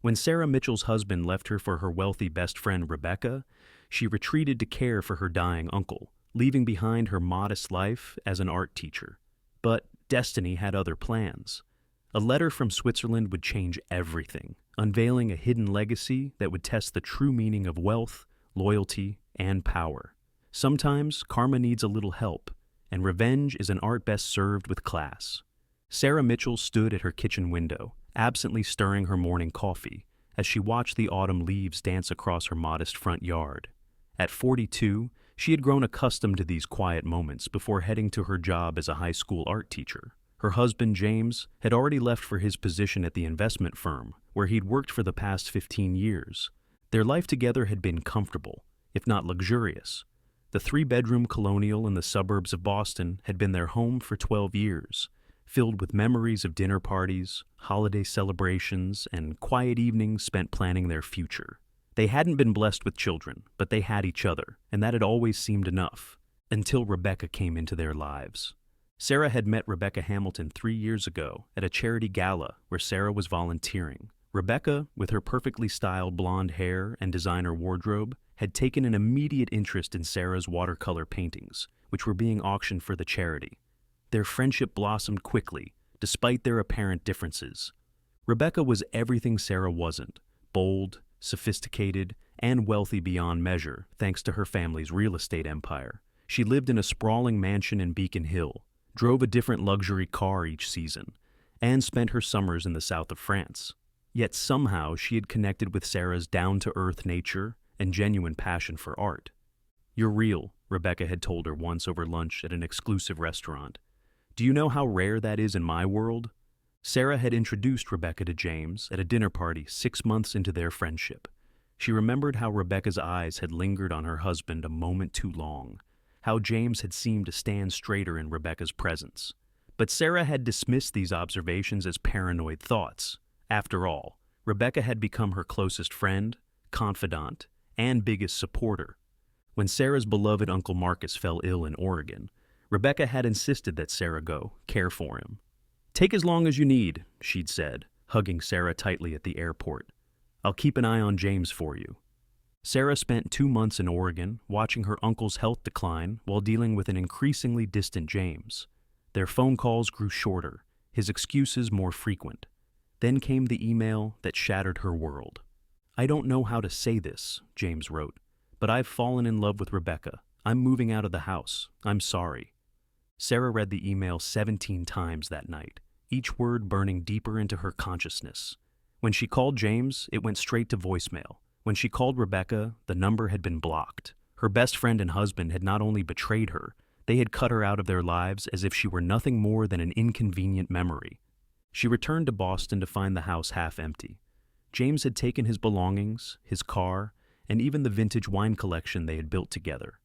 When Sarah Mitchell's husband left her for her wealthy best friend Rebecca, she retreated to care for her dying uncle, leaving behind her modest life as an art teacher. But destiny had other plans. A letter from Switzerland would change everything, unveiling a hidden legacy that would test the true meaning of wealth, loyalty, and power. Sometimes karma needs a little help, and revenge is an art best served with class. Sarah Mitchell stood at her kitchen window, absently stirring her morning coffee, as she watched the autumn leaves dance across her modest front yard. At 42, she had grown accustomed to these quiet moments before heading to her job as a high school art teacher. Her husband, James, had already left for his position at the investment firm, where he'd worked for the past 15 years. Their life together had been comfortable, if not luxurious. The three-bedroom colonial in the suburbs of Boston had been their home for 12 years, filled with memories of dinner parties, holiday celebrations, and quiet evenings spent planning their future. They hadn't been blessed with children, but they had each other, and that had always seemed enough, until Rebecca came into their lives. Sarah had met Rebecca Hamilton 3 years ago at a charity gala where Sarah was volunteering. Rebecca, with her perfectly styled blonde hair and designer wardrobe, had taken an immediate interest in Sarah's watercolor paintings, which were being auctioned for the charity. Their friendship blossomed quickly, despite their apparent differences. Rebecca was everything Sarah wasn't: bold, sophisticated, and wealthy beyond measure, thanks to her family's real estate empire. She lived in a sprawling mansion in Beacon Hill, drove a different luxury car each season, and spent her summers in the south of France. Yet somehow she had connected with Sarah's down-to-earth nature and genuine passion for art. "You're real," Rebecca had told her once over lunch at an exclusive restaurant. "Do you know how rare that is in my world?" Sarah had introduced Rebecca to James at a dinner party 6 months into their friendship. She remembered how Rebecca's eyes had lingered on her husband a moment too long, how James had seemed to stand straighter in Rebecca's presence. But Sarah had dismissed these observations as paranoid thoughts. After all, Rebecca had become her closest friend, confidant, and biggest supporter. When Sarah's beloved Uncle Marcus fell ill in Oregon, Rebecca had insisted that Sarah go care for him. "Take as long as you need," she'd said, hugging Sarah tightly at the airport. "I'll keep an eye on James for you." Sarah spent 2 months in Oregon, watching her uncle's health decline while dealing with an increasingly distant James. Their phone calls grew shorter, his excuses more frequent. Then came the email that shattered her world. "I don't know how to say this," James wrote, "but I've fallen in love with Rebecca. I'm moving out of the house. I'm sorry." Sarah read the email 17 times that night, each word burning deeper into her consciousness. When she called James, it went straight to voicemail. When she called Rebecca, the number had been blocked. Her best friend and husband had not only betrayed her, they had cut her out of their lives as if she were nothing more than an inconvenient memory. She returned to Boston to find the house half empty. James had taken his belongings, his car, and even the vintage wine collection they had built together.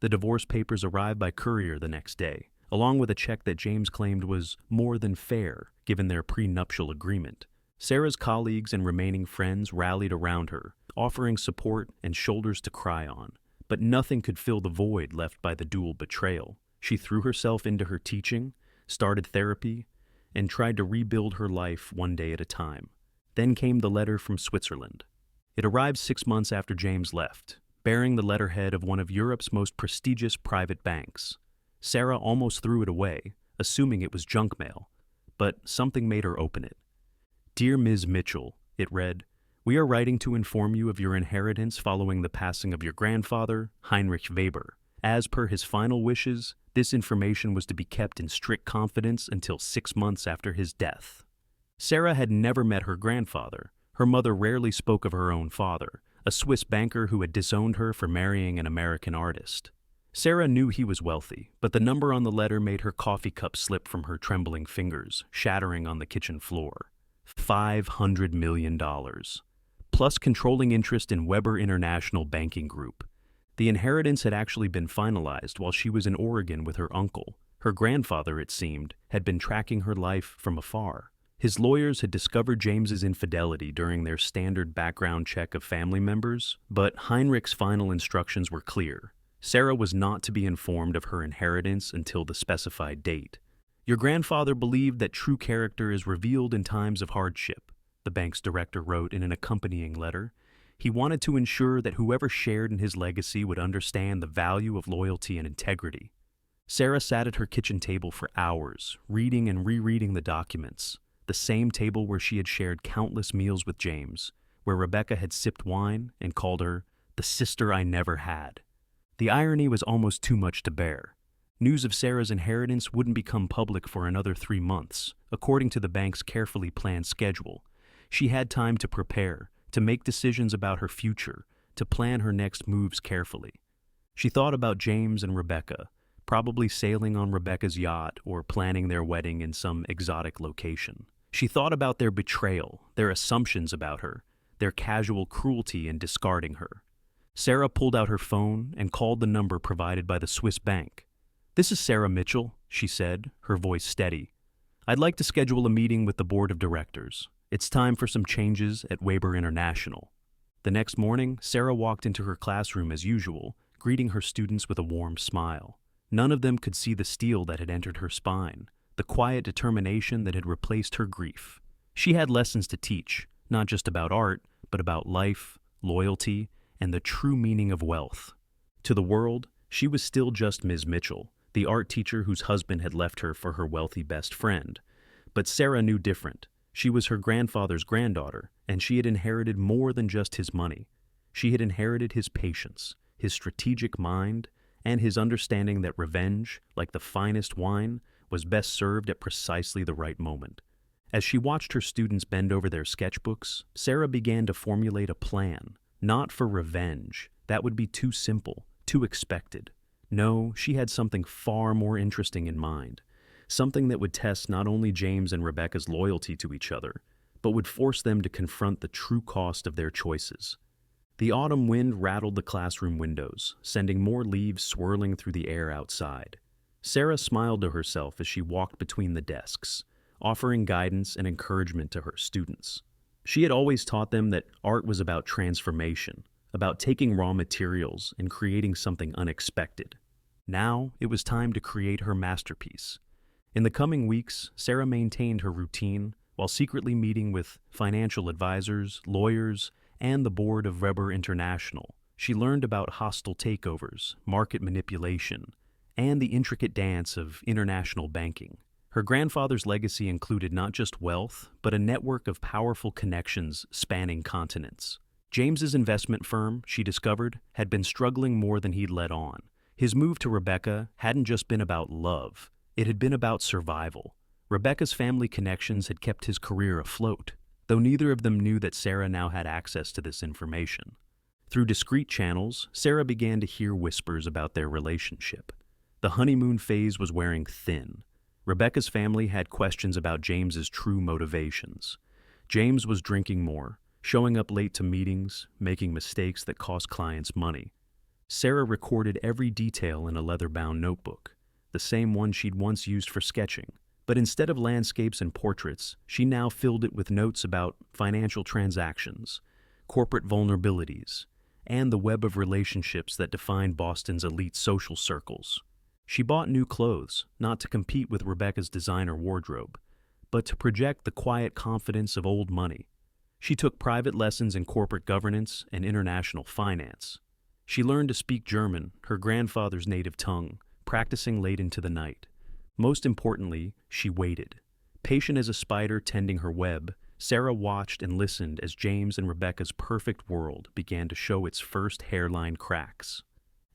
The divorce papers arrived by courier the next day, along with a check that James claimed was more than fair, given their prenuptial agreement. Sarah's colleagues and remaining friends rallied around her, offering support and shoulders to cry on. But nothing could fill the void left by the dual betrayal. She threw herself into her teaching, started therapy, and tried to rebuild her life one day at a time. Then came the letter from Switzerland. It arrived 6 months after James left, bearing the letterhead of one of Europe's most prestigious private banks. Sarah almost threw it away, assuming it was junk mail, but something made her open it. "Dear Ms. Mitchell," it read, "we are writing to inform you of your inheritance following the passing of your grandfather, Heinrich Weber. As per his final wishes, this information was to be kept in strict confidence until 6 months after his death." Sarah had never met her grandfather. Her mother rarely spoke of her own father, a Swiss banker who had disowned her for marrying an American artist. Sarah knew he was wealthy, but the number on the letter made her coffee cup slip from her trembling fingers, shattering on the kitchen floor. $500 million, plus controlling interest in Weber International Banking Group. The inheritance had actually been finalized while she was in Oregon with her uncle. Her grandfather, it seemed, had been tracking her life from afar. His lawyers had discovered James's infidelity during their standard background check of family members, but Heinrich's final instructions were clear. Sarah was not to be informed of her inheritance until the specified date. Your grandfather believed that true character is revealed in times of hardship. the bank's director wrote in an accompanying letter. He wanted to ensure that whoever shared in his legacy would understand the value of loyalty and integrity. Sarah sat at her kitchen table for hours, reading and rereading the documents, the same table where she had shared countless meals with James, where Rebecca had sipped wine and called her the sister I never had. The irony was almost too much to bear. News of Sarah's inheritance wouldn't become public for another 3 months, according to the bank's carefully planned schedule. She had time to prepare, to make decisions about her future, to plan her next moves carefully. She thought about James and Rebecca, probably sailing on Rebecca's yacht or planning their wedding in some exotic location. She thought about their betrayal, their assumptions about her, their casual cruelty in discarding her. Sarah pulled out her phone and called the number provided by the Swiss bank. "This is Sarah Mitchell," she said, her voice steady. "I'd like to schedule a meeting with the board of directors. It's time for some changes at Weber International." The next morning, Sarah walked into her classroom as usual, greeting her students with a warm smile. None of them could see the steel that had entered her spine, the quiet determination that had replaced her grief. She had lessons to teach, not just about art, but about life, loyalty, and the true meaning of wealth. To the world, she was still just Ms. Mitchell, the art teacher whose husband had left her for her wealthy best friend. But Sarah knew different. She was her grandfather's granddaughter, and she had inherited more than just his money. She had inherited his patience, his strategic mind, and his understanding that revenge, like the finest wine, was best served at precisely the right moment. As she watched her students bend over their sketchbooks, Sarah began to formulate a plan, not for revenge. That would be too simple, too expected. No, she had something far more interesting in mind, something that would test not only James and Rebecca's loyalty to each other, but would force them to confront the true cost of their choices. The autumn wind rattled the classroom windows, sending more leaves swirling through the air outside. Sarah smiled to herself as she walked between the desks, offering guidance and encouragement to her students. She had always taught them that art was about transformation, about taking raw materials and creating something unexpected. Now it was time to create her masterpiece. In the coming weeks, Sarah maintained her routine while secretly meeting with financial advisors, lawyers, and the board of Weber International. She learned about hostile takeovers, market manipulation, and the intricate dance of international banking. Her grandfather's legacy included not just wealth, but a network of powerful connections spanning continents. James's investment firm, she discovered, had been struggling more than he'd let on. His move to Rebecca hadn't just been about love, it had been about survival. Rebecca's family connections had kept his career afloat, though neither of them knew that Sarah now had access to this information. Through discreet channels, Sarah began to hear whispers about their relationship. The honeymoon phase was wearing thin. Rebecca's family had questions about James's true motivations. James was drinking more, showing up late to meetings, making mistakes that cost clients money. Sarah recorded every detail in a leather-bound notebook, the same one she'd once used for sketching. But instead of landscapes and portraits, she now filled it with notes about financial transactions, corporate vulnerabilities, and the web of relationships that defined Boston's elite social circles. She bought new clothes, not to compete with Rebecca's designer wardrobe, but to project the quiet confidence of old money. She took private lessons in corporate governance and international finance. She learned to speak German, her grandfather's native tongue, practicing late into the night. Most importantly, she waited. Patient as a spider tending her web, Sarah watched and listened as James and Rebecca's perfect world began to show its first hairline cracks.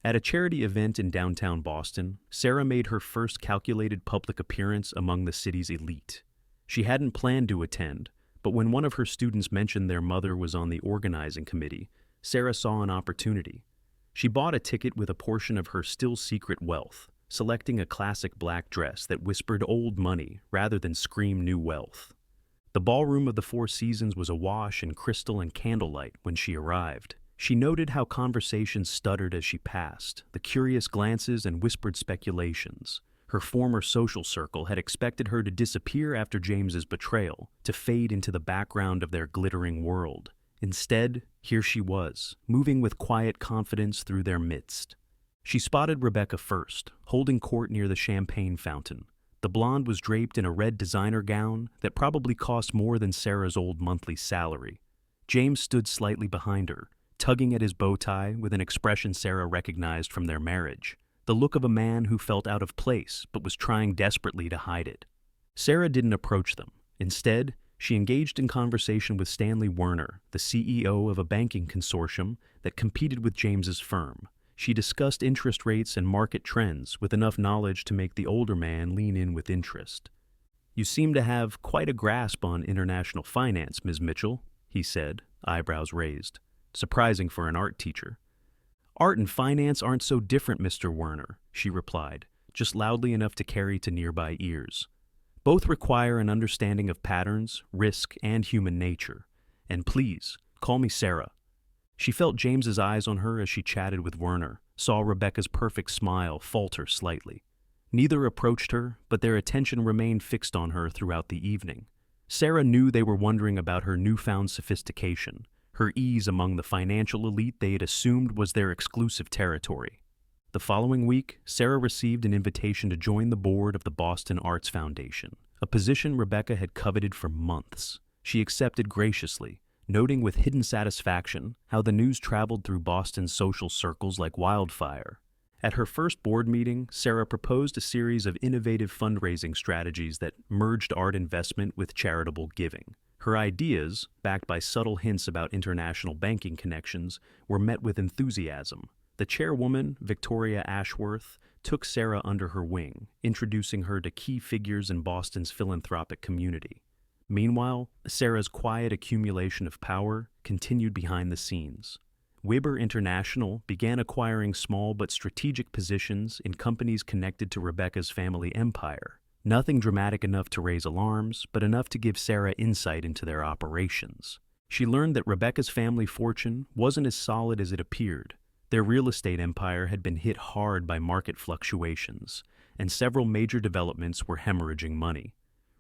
At a charity event in downtown Boston, Sarah made her first calculated public appearance among the city's elite. She hadn't planned to attend, but when one of her students mentioned their mother was on the organizing committee, Sarah saw an opportunity. She bought a ticket with a portion of her still-secret wealth, selecting a classic black dress that whispered old money rather than scream new wealth. The ballroom of the Four Seasons was awash in crystal and candlelight when she arrived. She noted how conversations stuttered as she passed, the curious glances and whispered speculations. Her former social circle had expected her to disappear after James's betrayal, to fade into the background of their glittering world. Instead, here she was, moving with quiet confidence through their midst. She spotted Rebecca first, holding court near the champagne fountain, The blonde was draped in a red designer gown that probably cost more than Sarah's old monthly salary. James stood slightly behind her, tugging at his bow tie with an expression Sarah recognized from their marriage, the look of a man who felt out of place but was trying desperately to hide it. Sarah didn't approach them. Instead, she engaged in conversation with Stanley Werner, the CEO of a banking consortium that competed with James's firm. She discussed interest rates and market trends with enough knowledge to make the older man lean in with interest. "You seem to have quite a grasp on international finance, Ms. Mitchell," he said, eyebrows raised. Surprising for an art teacher. "Art and finance aren't so different, Mr. Werner," she replied, just loudly enough to carry to nearby ears. "Both require an understanding of patterns, risk, and human nature. And please, call me Sarah." She felt James's eyes on her as she chatted with Werner, saw Rebecca's perfect smile falter slightly. Neither approached her, but their attention remained fixed on her throughout the evening. Sarah knew they were wondering about her newfound sophistication, her ease among the financial elite they had assumed was their exclusive territory. The following week, Sarah received an invitation to join the board of the Boston Arts Foundation, a position Rebecca had coveted for months. She accepted graciously, noting with hidden satisfaction how the news traveled through Boston's social circles like wildfire. At her first board meeting, Sarah proposed a series of innovative fundraising strategies that merged art investment with charitable giving. Her ideas, backed by subtle hints about international banking connections, were met with enthusiasm. The chairwoman, Victoria Ashworth, took Sarah under her wing, introducing her to key figures in Boston's philanthropic community. Meanwhile, Sarah's quiet accumulation of power continued behind the scenes. Weber International began acquiring small but strategic positions in companies connected to Rebecca's family empire. Nothing dramatic enough to raise alarms, but enough to give Sarah insight into their operations. She learned that Rebecca's family fortune wasn't as solid as it appeared. Their real estate empire had been hit hard by market fluctuations, and several major developments were hemorrhaging money.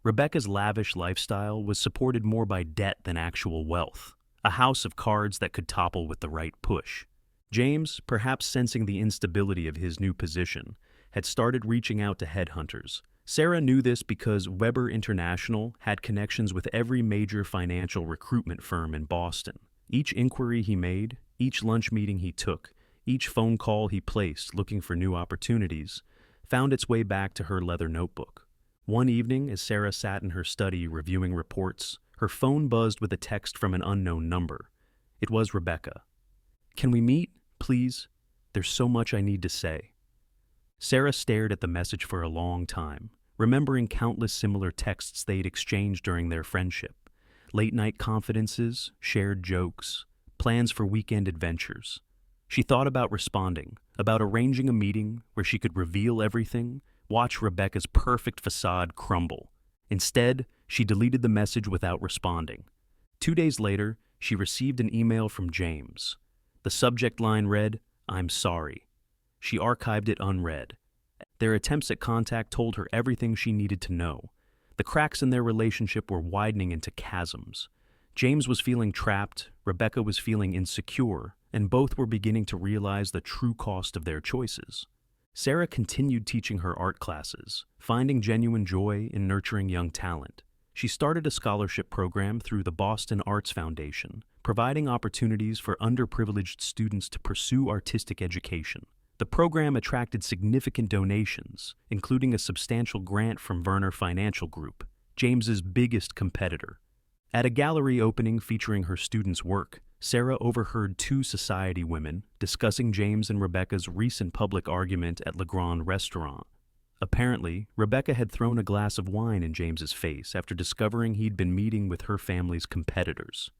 Rebecca's lavish lifestyle was supported more by debt than actual wealth, a house of cards that could topple with the right push. James, perhaps sensing the instability of his new position, had started reaching out to headhunters. Sarah knew this because Weber International had connections with every major financial recruitment firm in Boston. Each inquiry he made, each lunch meeting he took, each phone call he placed looking for new opportunities, found its way back to her leather notebook. One evening, as Sarah sat in her study reviewing reports, her phone buzzed with a text from an unknown number. It was Rebecca. "Can we meet, please? There's so much I need to say." Sarah stared at the message for a long time, remembering countless similar texts they'd exchanged during their friendship. Late-night confidences, shared jokes, plans for weekend adventures. She thought about responding, about arranging a meeting where she could reveal everything, watch Rebecca's perfect facade crumble. Instead, she deleted the message without responding. 2 days later, she received an email from James. The subject line read, "I'm sorry." She archived it unread. Their attempts at contact told her everything she needed to know. The cracks in their relationship were widening into chasms. James was feeling trapped, Rebecca was feeling insecure, and both were beginning to realize the true cost of their choices. Sarah continued teaching her art classes, finding genuine joy in nurturing young talent. She started a scholarship program through the Boston Arts Foundation, providing opportunities for underprivileged students to pursue artistic education. The program attracted significant donations, including a substantial grant from Werner Financial Group, James's biggest competitor. At a gallery opening featuring her students' work, Sarah overheard two society women discussing James and Rebecca's recent public argument at Le Grand Restaurant. Apparently, Rebecca had thrown a glass of wine in James's face after discovering he'd been meeting with her family's competitors.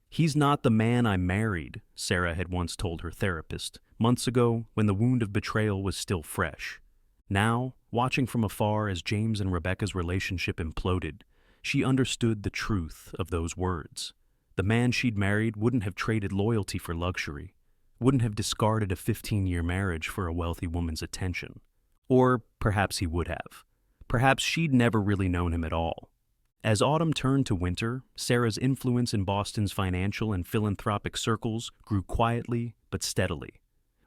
"He's not the man I married," Sarah had once told her therapist, months ago when the wound of betrayal was still fresh. Now, watching from afar as James and Rebecca's relationship imploded, she understood the truth of those words. The man she'd married wouldn't have traded loyalty for luxury, wouldn't have discarded a 15-year marriage for a wealthy woman's attention. Or perhaps he would have. Perhaps she'd never really known him at all. As autumn turned to winter, Sarah's influence in Boston's financial and philanthropic circles grew quietly but steadily.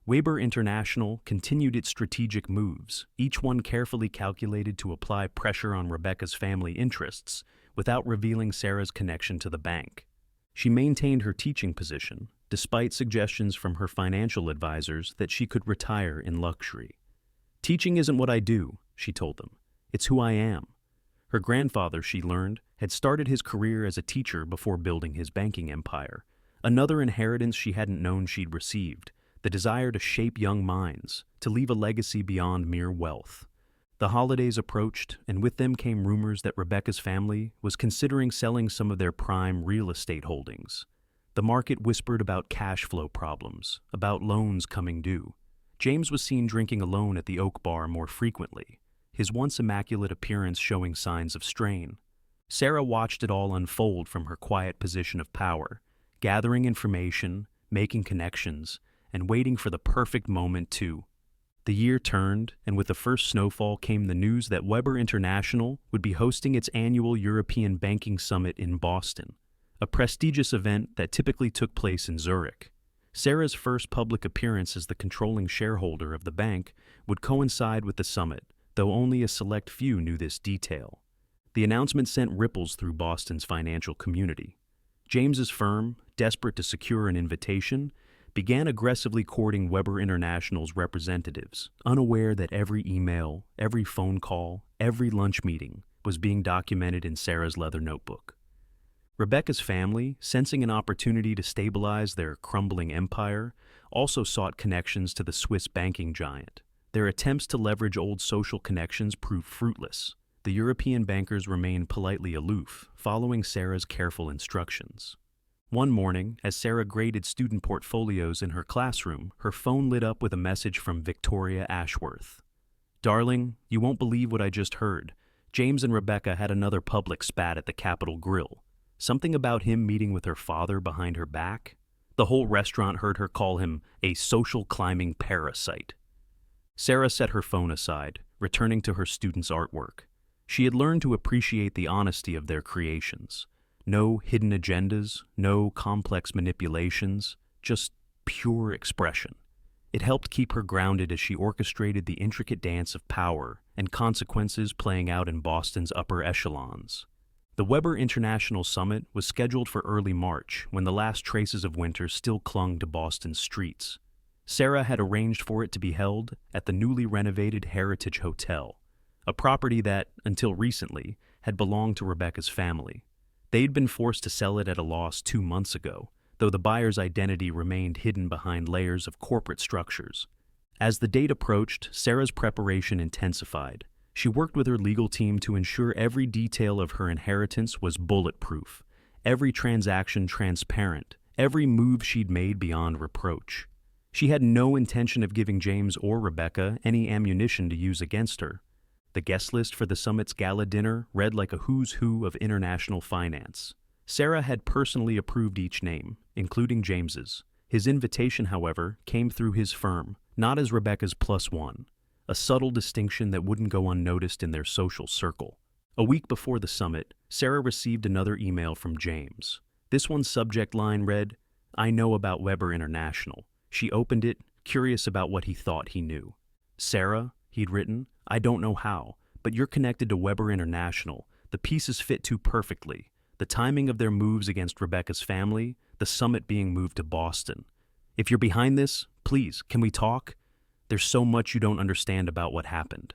Weber International continued its strategic moves, each one carefully calculated to apply pressure on Rebecca's family interests without revealing Sarah's connection to the bank. She maintained her teaching position, despite suggestions from her financial advisors that she could retire in luxury. "Teaching isn't what I do," she told them. "It's who I am." Her grandfather, she learned, had started his career as a teacher before building his banking empire. Another inheritance she hadn't known she'd received, the desire to shape young minds, to leave a legacy beyond mere wealth. The holidays approached, and with them came rumors that Rebecca's family was considering selling some of their prime real estate holdings. The market whispered about cash flow problems, about loans coming due. James was seen drinking alone at the Oak Bar more frequently, his once immaculate appearance showing signs of strain. Sarah watched it all unfold from her quiet position of power, gathering information, making connections, and waiting for the perfect moment to. The year turned, and with the first snowfall came the news that Weber International would be hosting its annual European Banking Summit in Boston, a prestigious event that typically took place in Zurich. Sarah's first public appearance as the controlling shareholder of the bank would coincide with the summit, though only a select few knew this detail. The announcement sent ripples through Boston's financial community. James's firm, desperate to secure an invitation, began aggressively courting Weber International's representatives, unaware that every email, every phone call, every lunch meeting was being documented in Sarah's leather notebook. Rebecca's family, sensing an opportunity to stabilize their crumbling empire, also sought connections to the Swiss banking giant. Their attempts to leverage old social connections proved fruitless. The European bankers remained politely aloof, following Sarah's careful instructions. One morning, as Sarah graded student portfolios in her classroom, her phone lit up with a message from Victoria Ashworth. "Darling, you won't believe what I just heard. James and Rebecca had another public spat at the Capitol Grill. Something about him meeting with her father behind her back. The whole restaurant heard her call him a social climbing parasite." Sarah set her phone aside, returning to her students' artwork. She had learned to appreciate the honesty of their creations. No hidden agendas, no complex manipulations, just pure expression. It helped keep her grounded as she orchestrated the intricate dance of power and consequences playing out in Boston's upper echelons. The Weber International Summit was scheduled for early March, when the last traces of winter still clung to Boston's streets. Sarah had arranged for it to be held at the newly renovated Heritage Hotel, a property that, until recently, had belonged to Rebecca's family. They'd been forced to sell it at a loss 2 months ago, though the buyer's identity remained hidden behind layers of corporate structures. As the date approached, Sarah's preparation intensified. She worked with her legal team to ensure every detail of her inheritance was bulletproof, every transaction transparent, every move she'd made beyond reproach. She had no intention of giving James or Rebecca any ammunition to use against her. The guest list for the summit's gala dinner read like a who's who of international finance. Sarah had personally approved each name, including James's. His invitation, however, came through his firm, not as Rebecca's +1, a subtle distinction that wouldn't go unnoticed in their social circle. A week before the summit, Sarah received another email from James. This one's subject line read, "I know about Weber International." She opened it, curious about what he thought he knew. "Sarah," he'd written, "I don't know how, but you're connected to Weber International. The pieces fit too perfectly. The timing of their moves against Rebecca's family, the summit being moved to Boston. If you're behind this, please, can we talk? There's so much you don't understand about what happened."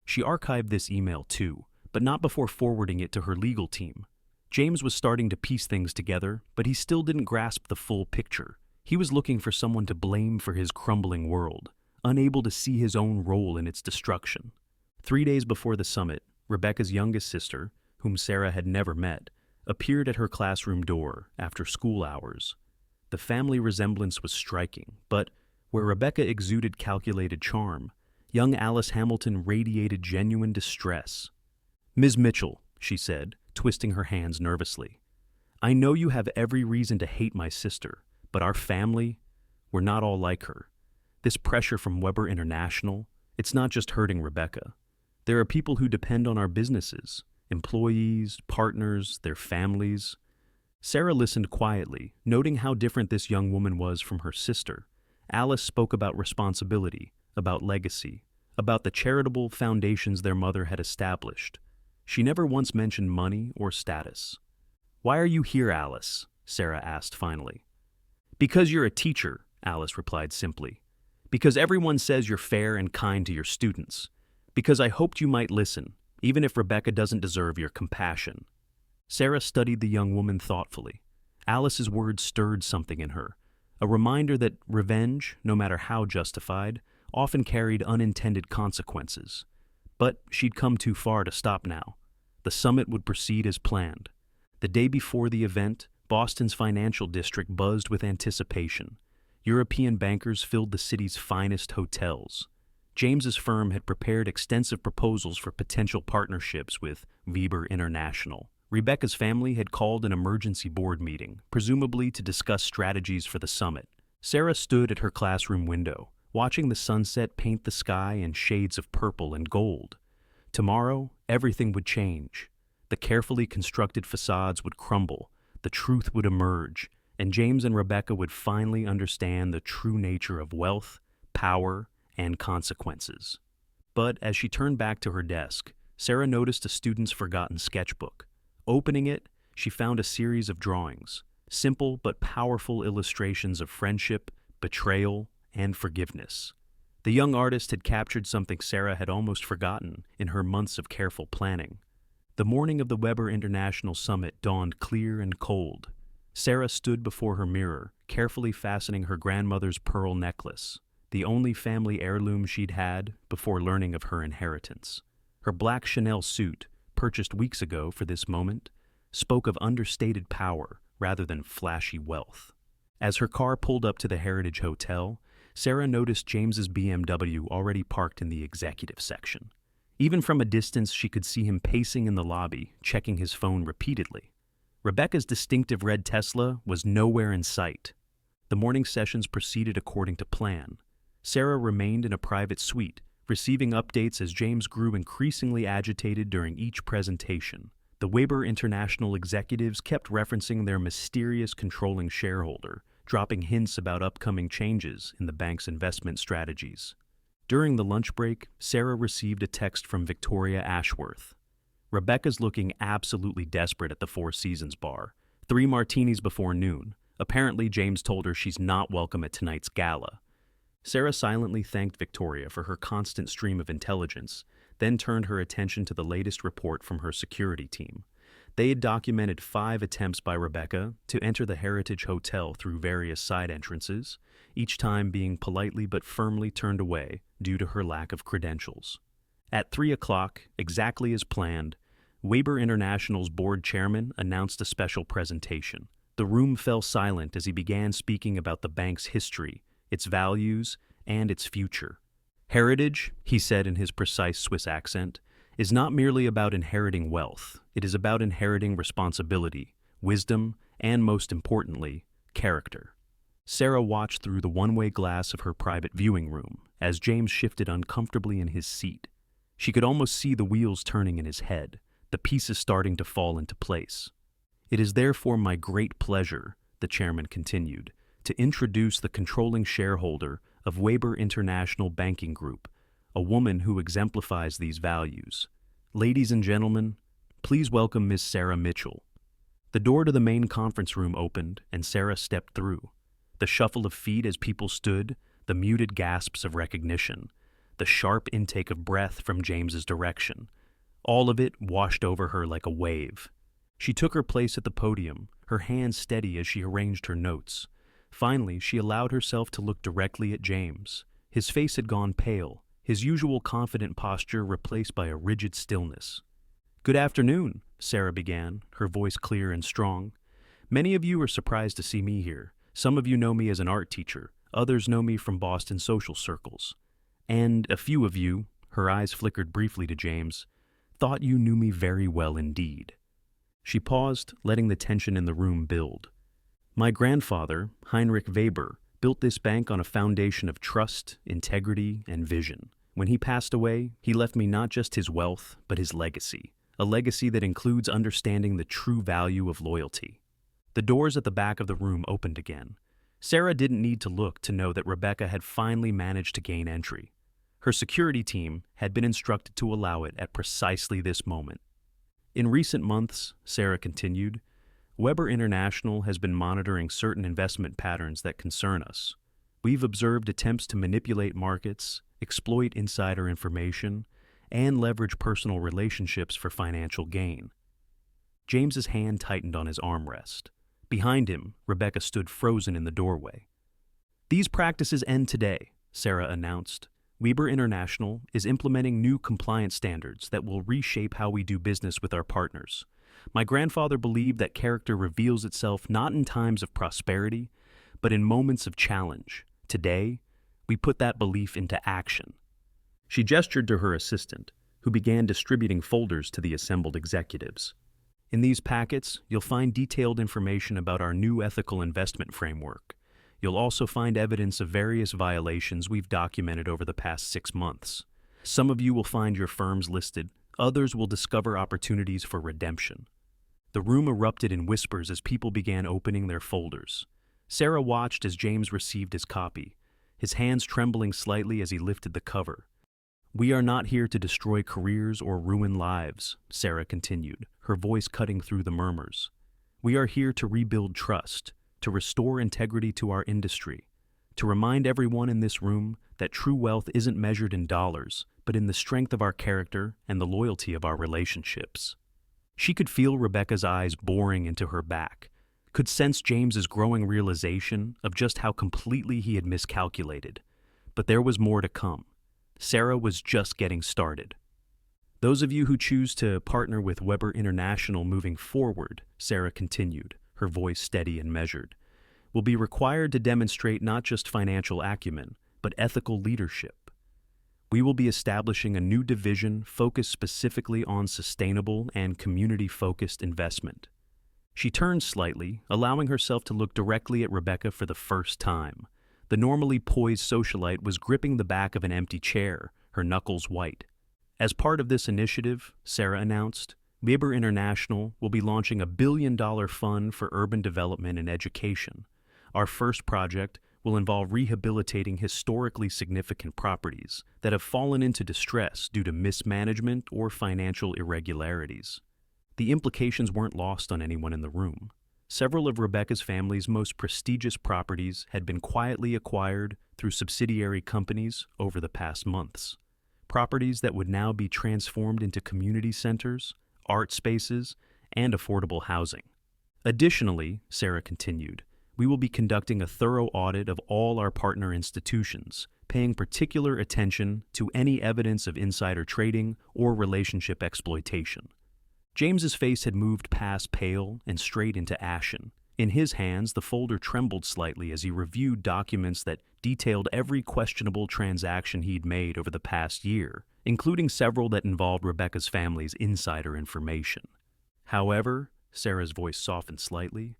She archived this email too, but not before forwarding it to her legal team. James was starting to piece things together, but he still didn't grasp the full picture. He was looking for someone to blame for his crumbling world, unable to see his own role in its destruction. 3 days before the summit, Rebecca's youngest sister, whom Sarah had never met, appeared at her classroom door after school hours. The family resemblance was striking, but where Rebecca exuded calculated charm, young Alice Hamilton radiated genuine distress. "Ms. Mitchell," she said, twisting her hands nervously, "I know you have every reason to hate my sister, but our family, we're not all like her. This pressure from Weber International, it's not just hurting Rebecca. There are people who depend on our businesses, employees, partners, their families." Sarah listened quietly, noting how different this young woman was from her sister. Alice spoke about responsibility, about legacy, about the charitable foundations their mother had established. She never once mentioned money or status. "Why are you here, Alice?" Sarah asked finally. "Because you're a teacher," Alice replied simply. "Because everyone says you're fair and kind to your students. Because I hoped you might listen, even if Rebecca doesn't deserve your compassion." Sarah studied the young woman thoughtfully. Alice's words stirred something in her, a reminder that revenge, no matter how justified, often carried unintended consequences. But she'd come too far to stop now. The summit would proceed as planned. The day before the event, Boston's financial district buzzed with anticipation. European bankers filled the city's finest hotels. James's firm had prepared extensive proposals for potential partnerships with Weber International. Rebecca's family had called an emergency board meeting, presumably to discuss strategies for the summit. Sarah stood at her classroom window, watching the sunset paint the sky in shades of purple and gold. Tomorrow, everything would change. The carefully constructed facades would crumble, the truth would emerge, and James and Rebecca would finally understand the true nature of wealth, power, and consequences. But as she turned back to her desk, Sarah noticed a student's forgotten sketchbook. Opening it, she found a series of drawings, simple but powerful illustrations of friendship, betrayal, and forgiveness. The young artist had captured something Sarah had almost forgotten in her months of careful planning. The morning of the Weber International Summit dawned clear and cold. Sarah stood before her mirror, carefully fastening her grandmother's pearl necklace, the only family heirloom she'd had before learning of her inheritance. Her black Chanel suit, purchased weeks ago for this moment, spoke of understated power rather than flashy wealth. As her car pulled up to the Heritage Hotel, Sarah noticed James's BMW already parked in the executive section. Even from a distance, she could see him pacing in the lobby, checking his phone repeatedly. Rebecca's distinctive red Tesla was nowhere in sight. The morning sessions proceeded according to plan. Sarah remained in a private suite, receiving updates as James grew increasingly agitated during each presentation. The Weber International executives kept referencing their mysterious controlling shareholder, dropping hints about upcoming changes in the bank's investment strategies. During the lunch break, Sarah received a text from Victoria Ashworth. "Rebecca's looking absolutely desperate at the Four Seasons bar. 3 martinis before noon. Apparently, James told her she's not welcome at tonight's gala." Sarah silently thanked Victoria for her constant stream of intelligence, then turned her attention to the latest report from her security team. They had documented 5 attempts by Rebecca to enter the Heritage Hotel through various side entrances, each time being politely but firmly turned away due to her lack of credentials. At 3 o'clock, exactly as planned, Weber International's board chairman announced a special presentation. The room fell silent as he began speaking about the bank's history, its values, and its future. "Heritage," he said in his precise Swiss accent, "is not merely about inheriting wealth. It is about inheriting responsibility, wisdom, and most importantly, character." Sarah watched through the one-way glass of her private viewing room as James shifted uncomfortably in his seat. She could almost see the wheels turning in his head, the pieces starting to fall into place. "It is therefore my great pleasure," the chairman continued, "to introduce the controlling shareholder of Weber International Banking Group, a woman who exemplifies these values. Ladies and gentlemen, please welcome Miss Sarah Mitchell." The door to the main conference room opened, and Sarah stepped through. The shuffle of feet as people stood, the muted gasps of recognition, the sharp intake of breath from James's direction, all of it washed over her like a wave. She took her place at the podium, her hands steady as she arranged her notes. Finally, she allowed herself to look directly at James. His face had gone pale, his usual confident posture replaced by a rigid stillness. "Good afternoon," Sarah began, her voice clear and strong. "Many of you are surprised to see me here. Some of you know me as an art teacher, others know me from Boston social circles. And a few of you," her eyes flickered briefly to James, "thought you knew me very well indeed." She paused, letting the tension in the room build. "My grandfather, Heinrich Weber, built this bank on a foundation of trust, integrity, and vision. When he passed away, he left me not just his wealth, but his legacy, a legacy that includes understanding the true value of loyalty." The doors at the back of the room opened again. Sarah didn't need to look to know that Rebecca had finally managed to gain entry. Her security team had been instructed to allow it at precisely this moment. In recent months, Sarah continued, Weber International has been monitoring certain investment patterns that concern us. We've observed attempts to manipulate markets, exploit insider information, and leverage personal relationships for financial gain. James's hand tightened on his armrest. Behind him, Rebecca stood frozen in the doorway. These practices end today, Sarah announced. Weber International is implementing new compliance standards that will reshape how we do business with our partners. My grandfather believed that character reveals itself not in times of prosperity, but in moments of challenge. Today, we put that belief into action. She gestured to her assistant, who began distributing folders to the assembled executives. In these packets, you'll find detailed information about our new ethical investment framework. You'll also find evidence of various violations we've documented over the past 6 months. Some of you will find your firms listed, others will discover opportunities for redemption. The room erupted in whispers as people began opening their folders. Sarah watched as James received his copy, his hands trembling slightly as he lifted the cover. We are not here to destroy careers or ruin lives, Sarah continued, her voice cutting through the murmurs. We are here to rebuild trust, to restore integrity to our industry, to remind everyone in this room that true wealth isn't measured in dollars, but in the strength of our character and the loyalty of our relationships. She could feel Rebecca's eyes boring into her back, could sense James's growing realization of just how completely he had miscalculated. But there was more to come. Sarah was just getting started. Those of you who choose to partner with Weber International moving forward, Sarah continued, her voice steady and measured, will be required to demonstrate not just financial acumen, but ethical leadership. We will be establishing a new division focused specifically on sustainable and community-focused investment. She turned slightly, allowing herself to look directly at Rebecca for the first time. The normally poised socialite was gripping the back of an empty chair, her knuckles white. As part of this initiative, Sarah announced, Weber International will be launching a $1 billion fund for urban development and education. Our first project will involve rehabilitating historically significant properties that have fallen into distress due to mismanagement or financial irregularities. The implications weren't lost on anyone in the room. Several of Rebecca's family's most prestigious properties had been quietly acquired through subsidiary companies over the past months. Properties that would now be transformed into community centers, art spaces, and affordable housing. Additionally, Sarah continued, we will be conducting a thorough audit of all our partner institutions, paying particular attention to any evidence of insider trading or relationship exploitation. James's face had moved past pale and straight into ashen. In his hands, the folder trembled slightly as he reviewed documents that detailed every questionable transaction he'd made over the past year, including several that involved Rebecca's family's insider information. However, Sarah's voice softened slightly,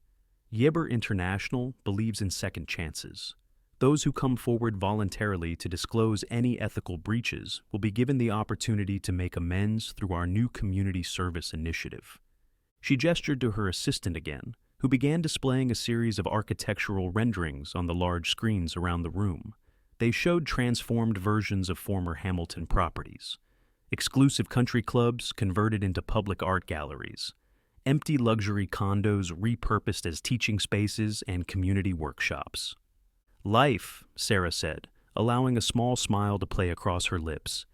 Weber International believes in second chances. Those who come forward voluntarily to disclose any ethical breaches will be given the opportunity to make amends through our new community service initiative. She gestured to her assistant again, who began displaying a series of architectural renderings on the large screens around the room. They showed transformed versions of former Hamilton properties, exclusive country clubs converted into public art galleries, empty luxury condos repurposed as teaching spaces and community workshops. Life, Sarah said, allowing a small smile to play across her lips,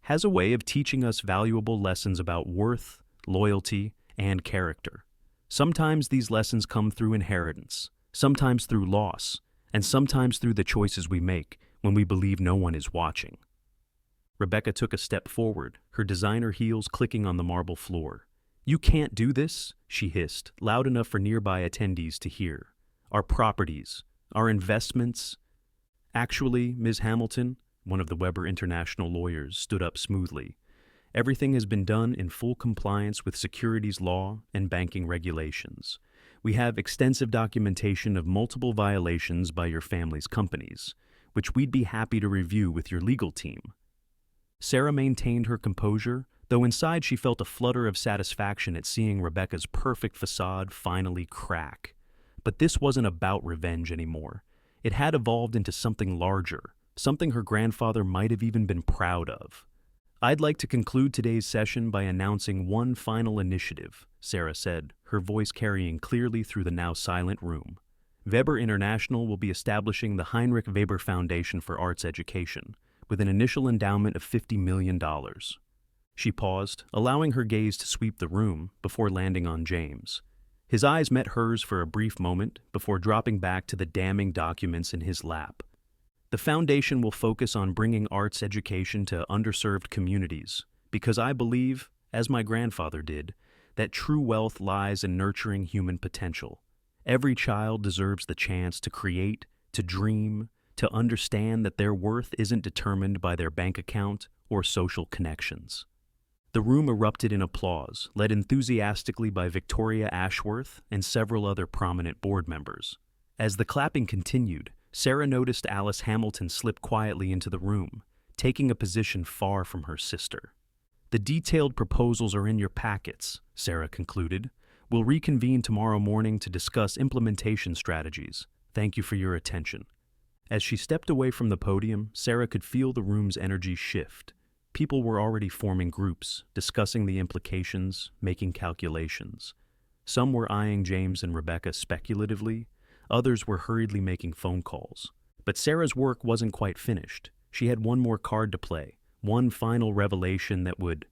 has a way of teaching us valuable lessons about worth, loyalty, and character. Sometimes these lessons come through inheritance, sometimes through loss, and sometimes through the choices we make when we believe no one is watching. Rebecca took a step forward, her designer heels clicking on the marble floor. You can't do this, she hissed, loud enough for nearby attendees to hear. Our properties, our investments. Actually, Ms. Hamilton, one of the Weber International lawyers, stood up smoothly. Everything has been done in full compliance with securities law and banking regulations. We have extensive documentation of multiple violations by your family's companies, which we'd be happy to review with your legal team. Sarah maintained her composure, though inside she felt a flutter of satisfaction at seeing Rebecca's perfect facade finally crack. But this wasn't about revenge anymore. It had evolved into something larger, something her grandfather might have even been proud of. "I'd like to conclude today's session by announcing one final initiative," Sarah said, her voice carrying clearly through the now silent room. "Weber International will be establishing the Heinrich Weber Foundation for Arts Education, with an initial endowment of $50 million. She paused, allowing her gaze to sweep the room before landing on James. His eyes met hers for a brief moment before dropping back to the damning documents in his lap. "The foundation will focus on bringing arts education to underserved communities, because I believe, as my grandfather did, that true wealth lies in nurturing human potential. Every child deserves the chance to create, to dream, to understand that their worth isn't determined by their bank account or social connections." The room erupted in applause, led enthusiastically by Victoria Ashworth and several other prominent board members. As the clapping continued, Sarah noticed Alice Hamilton slip quietly into the room, taking a position far from her sister. "The detailed proposals are in your packets," Sarah concluded. "We'll reconvene tomorrow morning to discuss implementation strategies. Thank you for your attention." As she stepped away from the podium, Sarah could feel the room's energy shift. People were already forming groups, discussing the implications, making calculations. Some were eyeing James and Rebecca speculatively, others were hurriedly making phone calls. But Sarah's work wasn't quite finished. She had one more card to play, one final revelation that would...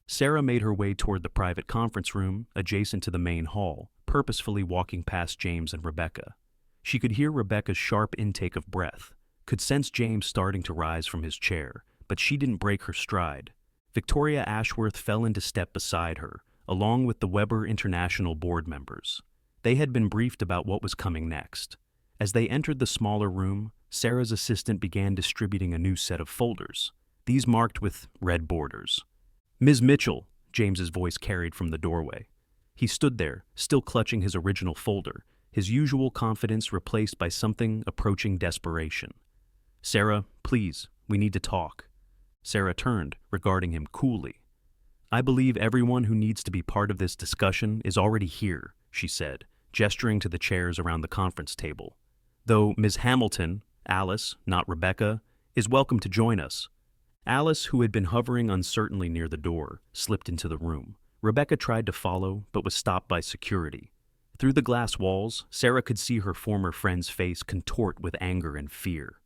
Sarah made her way toward the private conference room, adjacent to the main hall, purposefully walking past James and Rebecca. She could hear Rebecca's sharp intake of breath, could sense James starting to rise from his chair, but she didn't break her stride. Victoria Ashworth fell into step beside her, along with the Weber International board members. They had been briefed about what was coming next. As they entered the smaller room, Sarah's assistant began distributing a new set of folders, these marked with red borders. "Ms. Mitchell," James's voice carried from the doorway. He stood there, still clutching his original folder, his usual confidence replaced by something approaching desperation. "Sarah, please, we need to talk." Sarah turned, regarding him coolly. "I believe everyone who needs to be part of this discussion is already here," she said, gesturing to the chairs around the conference table. "Though Ms. Hamilton, Alice, not Rebecca, is welcome to join us." Alice, who had been hovering uncertainly near the door, slipped into the room. Rebecca tried to follow, but was stopped by security. Through the glass walls, Sarah could see her former friend's face contort with anger and fear.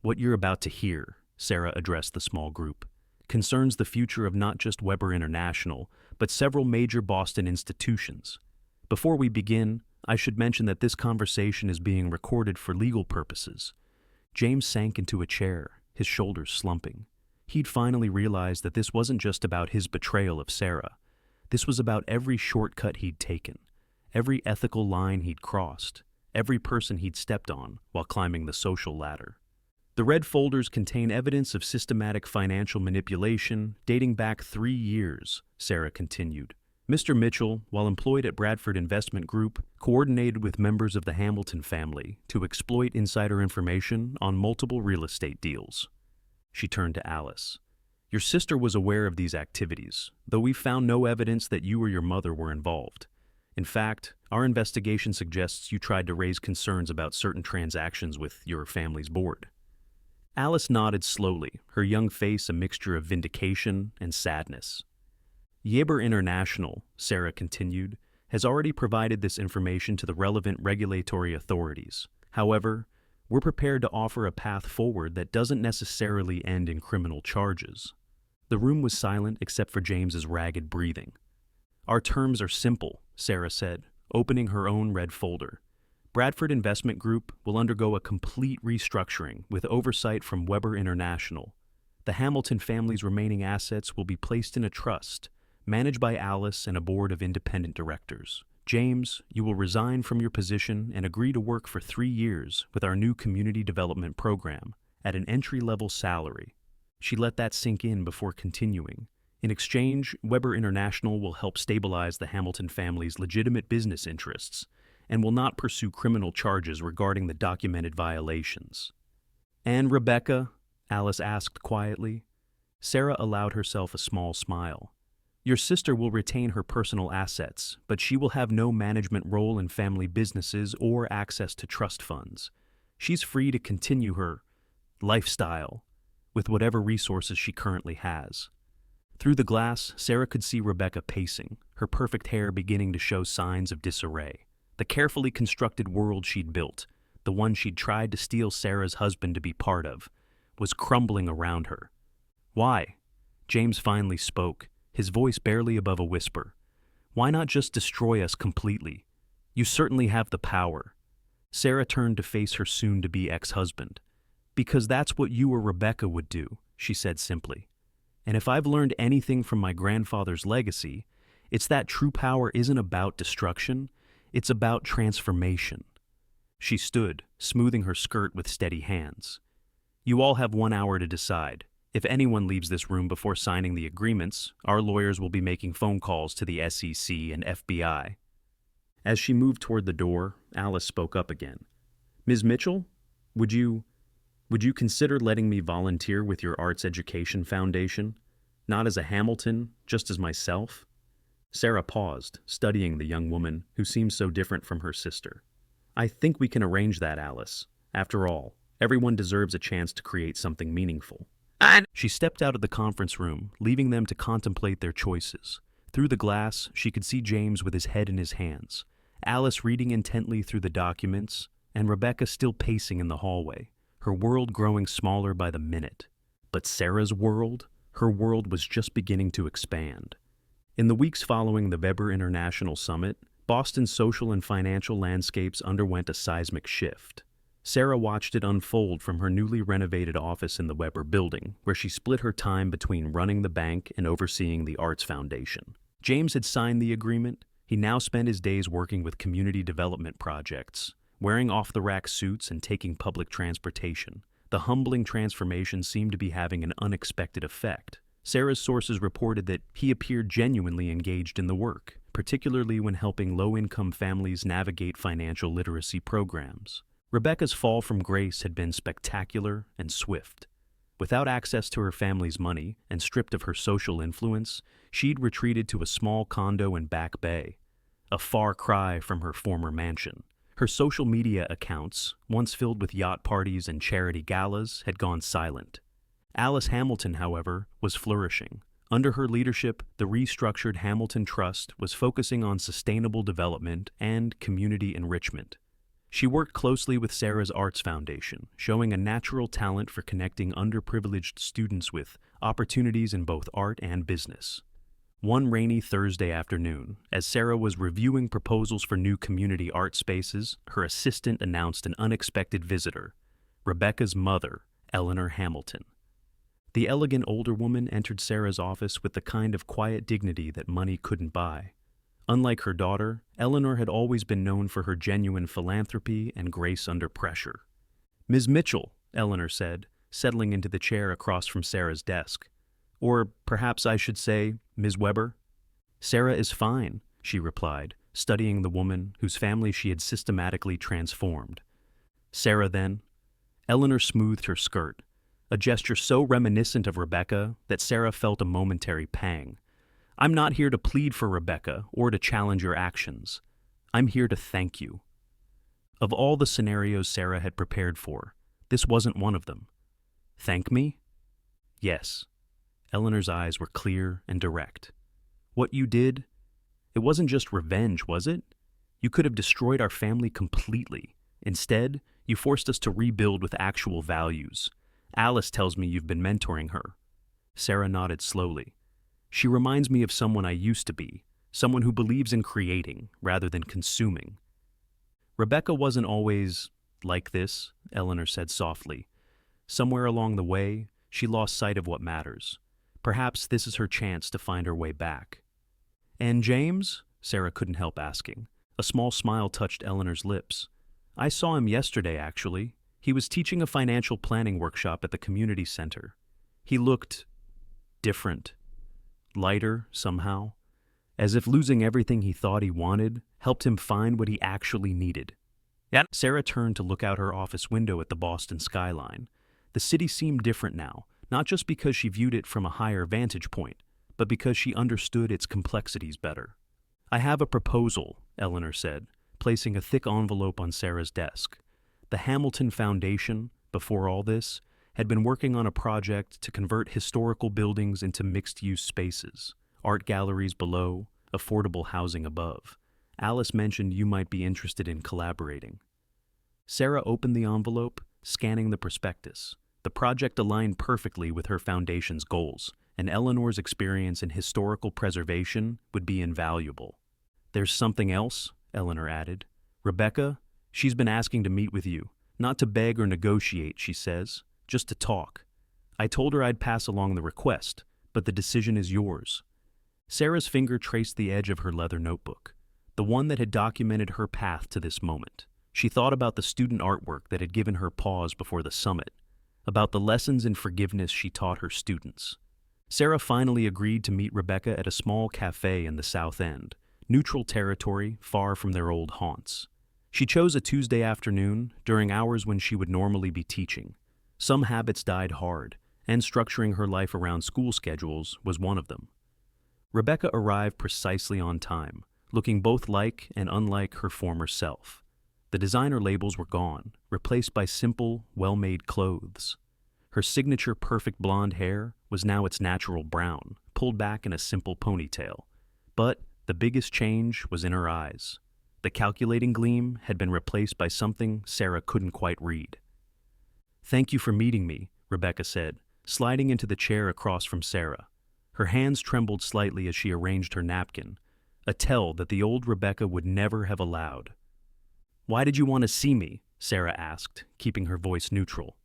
"What you're about to hear," Sarah addressed the small group, "concerns the future of not just Weber International, but several major Boston institutions. Before we begin, I should mention that this conversation is being recorded for legal purposes." James sank into a chair, his shoulders slumping. He'd finally realized that this wasn't just about his betrayal of Sarah. This was about every shortcut he'd taken, every ethical line he'd crossed, every person he'd stepped on while climbing the social ladder. "The red folders contain evidence of systematic financial manipulation dating back 3 years," Sarah continued. "Mr. Mitchell, while employed at Bradford Investment Group, coordinated with members of the Hamilton family to exploit insider information on multiple real estate deals." She turned to Alice. "Your sister was aware of these activities, though we found no evidence that you or your mother were involved. In fact, our investigation suggests you tried to raise concerns about certain transactions with your family's board." Alice nodded slowly, her young face a mixture of vindication and sadness. "Weber International," Sarah continued, "has already provided this information to the relevant regulatory authorities. However, we're prepared to offer a path forward that doesn't necessarily end in criminal charges." The room was silent except for James's ragged breathing. "Our terms are simple," Sarah said, opening her own red folder. "Bradford Investment Group will undergo a complete restructuring with oversight from Weber International. The Hamilton family's remaining assets will be placed in a trust, managed by Alice and a board of independent directors. James, you will resign from your position and agree to work for 3 years with our new community development program at an entry-level salary." She let that sink in before continuing. "In exchange, Weber International will help stabilize the Hamilton family's legitimate business interests and will not pursue criminal charges regarding the documented violations." "And Rebecca?" Alice asked quietly. Sarah allowed herself a small smile. "Your sister will retain her personal assets, but she will have no management role in family businesses or access to trust funds. She's free to continue her lifestyle with whatever resources she currently has. Through the glass, Sarah could see Rebecca pacing, her perfect hair beginning to show signs of disarray. The carefully constructed world she'd built, the one she'd tried to steal Sarah's husband to be part of, was crumbling around her. "Why?" James finally spoke, his voice barely above a whisper. "Why not just destroy us completely? You certainly have the power." Sarah turned to face her soon-to-be ex-husband. "Because that's what you or Rebecca would do," she said simply. "And if I've learned anything from my grandfather's legacy, it's that true power isn't about destruction, it's about transformation." She stood, smoothing her skirt with steady hands. "You all have 1 hour to decide. If anyone leaves this room before signing the agreements, our lawyers will be making phone calls to the SEC and FBI." As she moved toward the door, Alice spoke up again. "Ms. Mitchell, would you consider letting me volunteer with your Arts Education Foundation? Not as a Hamilton, just as myself?" Sarah paused, studying the young woman who seemed so different from her sister. "I think we can arrange that, Alice. After all, everyone deserves a chance to create something meaningful." She stepped out of the conference room, leaving them to contemplate their choices. Through the glass, she could see James with his head in his hands, Alice reading intently through the documents, and Rebecca still pacing in the hallway, her world growing smaller by the minute. But Sarah's world? Her world was just beginning to expand. In the weeks following the Weber International Summit, Boston's social and financial landscapes underwent a seismic shift. Sarah watched it unfold from her newly renovated office in the Weber building, where she split her time between running the bank and overseeing the Arts Foundation. James had signed the agreement. He now spent his days working with community development projects, wearing off-the-rack suits and taking public transportation. The humbling transformation seemed to be having an unexpected effect. Sarah's sources reported that he appeared genuinely engaged in the work, particularly when helping low-income families navigate financial literacy programs. Rebecca's fall from grace had been spectacular and swift. Without access to her family's money and stripped of her social influence, she'd retreated to a small condo in Back Bay, a far cry from her former mansion. Her social media accounts, once filled with yacht parties and charity galas, had gone silent. Alice Hamilton, however, was flourishing. Under her leadership, the restructured Hamilton Trust was focusing on sustainable development and community enrichment. She worked closely with Sarah's Arts Foundation, showing a natural talent for connecting underprivileged students with opportunities in both art and business. One rainy Thursday afternoon, as Sarah was reviewing proposals for new community art spaces, her assistant announced an unexpected visitor, Rebecca's mother, Eleanor Hamilton. The elegant older woman entered Sarah's office with the kind of quiet dignity that money couldn't buy. Unlike her daughter, Eleanor had always been known for her genuine philanthropy and grace under pressure. "Ms. Mitchell," Eleanor said, settling into the chair across from Sarah's desk. "Or perhaps I should say, Ms. Weber?" "Sarah is fine," she replied, studying the woman whose family she had systematically transformed. "Sarah, then?" Eleanor smoothed her skirt, a gesture so reminiscent of Rebecca that Sarah felt a momentary pang. "I'm not here to plead for Rebecca or to challenge your actions. I'm here to thank you." Of all the scenarios Sarah had prepared for, this wasn't one of them. "Thank me?" "Yes." Eleanor's eyes were clear and direct. "What you did, it wasn't just revenge, was it? You could have destroyed our family completely. Instead, you forced us to rebuild with actual values. Alice tells me you've been mentoring her." Sarah nodded slowly. "She reminds me of someone I used to be, someone who believes in creating rather than consuming." "Rebecca wasn't always like this," Eleanor said softly. "Somewhere along the way, she lost sight of what matters. Perhaps this is her chance to find her way back." "And James?" Sarah couldn't help asking. A small smile touched Eleanor's lips. "I saw him yesterday, actually. He was teaching a financial planning workshop at the community center. He looked different. Lighter, somehow, as if losing everything he thought he wanted helped him find what he actually needed." Sarah turned to look out her office window at the Boston skyline. The city seemed different now, not just because she viewed it from a higher vantage point, but because she understood its complexities better. "I have a proposal," Eleanor said, placing a thick envelope on Sarah's desk. The Hamilton Foundation, before all this, had been working on a project to convert historical buildings into mixed-use spaces, art galleries below, affordable housing above. Alice mentioned you might be interested in collaborating. Sarah opened the envelope, scanning the prospectus. The project aligned perfectly with her foundation's goals, and Eleanor's experience in historical preservation would be invaluable. "There's something else," Eleanor added. "Rebecca, she's been asking to meet with you. Not to beg or negotiate, she says, just to talk. I told her I'd pass along the request, but the decision is yours." Sarah's finger traced the edge of her leather notebook, the one that had documented her path to this moment. She thought about the student artwork that had given her pause before the summit, about the lessons in forgiveness she taught her students. Sarah finally agreed to meet Rebecca at a small cafe in the South End, neutral territory far from their old haunts. She chose a Tuesday afternoon during hours when she would normally be teaching. Some habits died hard, and structuring her life around school schedules was one of them. Rebecca arrived precisely on time, looking both like and unlike her former self. The designer labels were gone, replaced by simple, well-made clothes. Her signature perfect blonde hair was now its natural brown, pulled back in a simple ponytail. But the biggest change was in her eyes. The calculating gleam had been replaced by something Sarah couldn't quite read. "Thank you for meeting me," Rebecca said, sliding into the chair across from Sarah. Her hands trembled slightly as she arranged her napkin, a tell that the old Rebecca would never have allowed. "Why did you want to see me?" Sarah asked, keeping her voice neutral.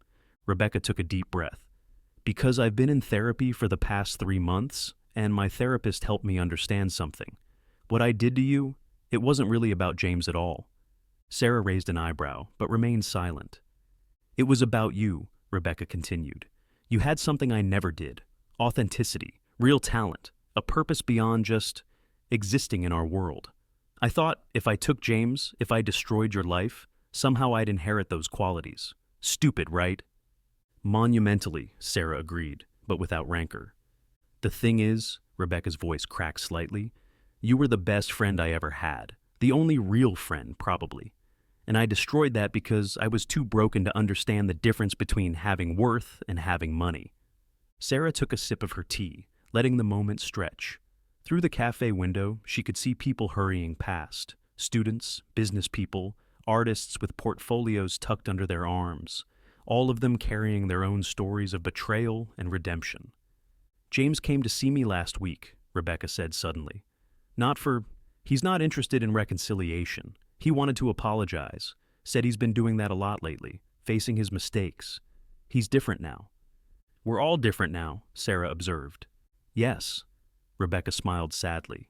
Rebecca took a deep breath. "Because I've been in therapy for the past 3 months, and my therapist helped me understand something. What I did to you, it wasn't really about James at all." Sarah raised an eyebrow, but remained silent. "It was about you," Rebecca continued. "You had something I never did. Authenticity, real talent, a purpose beyond just existing in our world. I thought if I took James, if I destroyed your life, somehow I'd inherit those qualities. Stupid, right?" "Monumentally," Sarah agreed, but without rancor. "The thing is," Rebecca's voice cracked slightly, "you were the best friend I ever had. The only real friend, probably. And I destroyed that because I was too broken to understand the difference between having worth and having money." Sarah took a sip of her tea, letting the moment stretch. Through the cafe window, she could see people hurrying past. Students, business people, artists with portfolios tucked under their arms, all of them carrying their own stories of betrayal and redemption. "James came to see me last week," Rebecca said suddenly. He's not interested in reconciliation. He wanted to apologize, said he's been doing that a lot lately, facing his mistakes. He's different now." "We're all different now," Sarah observed. "Yes." Rebecca smiled sadly.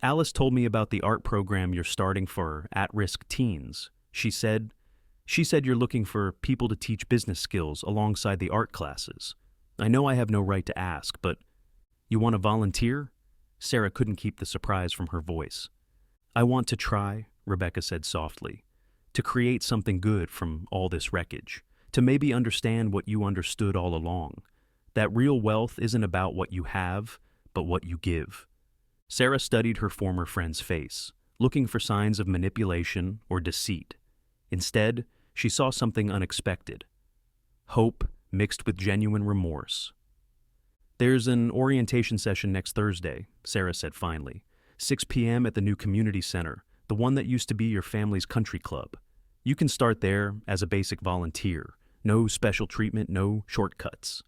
"Alice told me about the art program you're starting for at-risk teens. She said you're looking for people to teach business skills alongside the art classes. I know I have no right to ask, but you want to volunteer?" Sarah couldn't keep the surprise from her voice. "I want to try," Rebecca said softly, "to create something good from all this wreckage, to maybe understand what you understood all along, that real wealth isn't about what you have, but what you give." Sarah studied her former friend's face, looking for signs of manipulation or deceit. Instead, she saw something unexpected. Hope mixed with genuine remorse. "There's an orientation session next Thursday," Sarah said finally. 6 p.m. at the new community center, the one that used to be your family's country club. You can start there as a basic volunteer. No special treatment, no shortcuts.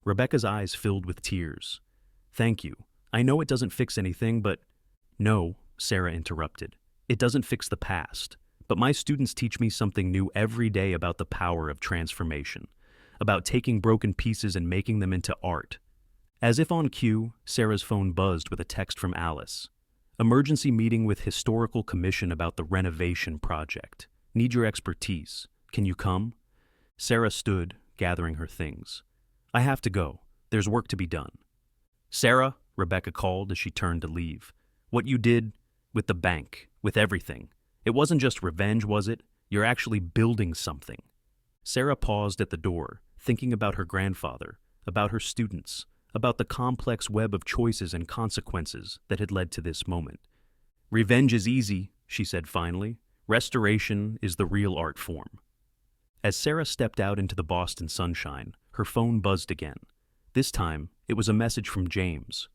Rebecca's eyes filled with tears. "Thank you. I know it doesn't fix anything, but—" "No," Sarah interrupted. "It doesn't fix the past. But my students teach me something new every day about the power of transformation, about taking broken pieces and making them into art." As if on cue, Sarah's phone buzzed with a text from Alice. "Emergency meeting with Historical Commission about the renovation project. Need your expertise. Can you come?" Sarah stood, gathering her things. "I have to go. There's work to be done." "Sarah," Rebecca called as she turned to leave. "What you did with the bank, with everything. It wasn't just revenge, was it? You're actually building something." Sarah paused at the door, thinking about her grandfather, about her students, about the complex web of choices and consequences that had led to this moment. "Revenge is easy," she said finally. "Restoration is the real art form." As Sarah stepped out into the Boston sunshine, her phone buzzed again. This time, it was a message from James.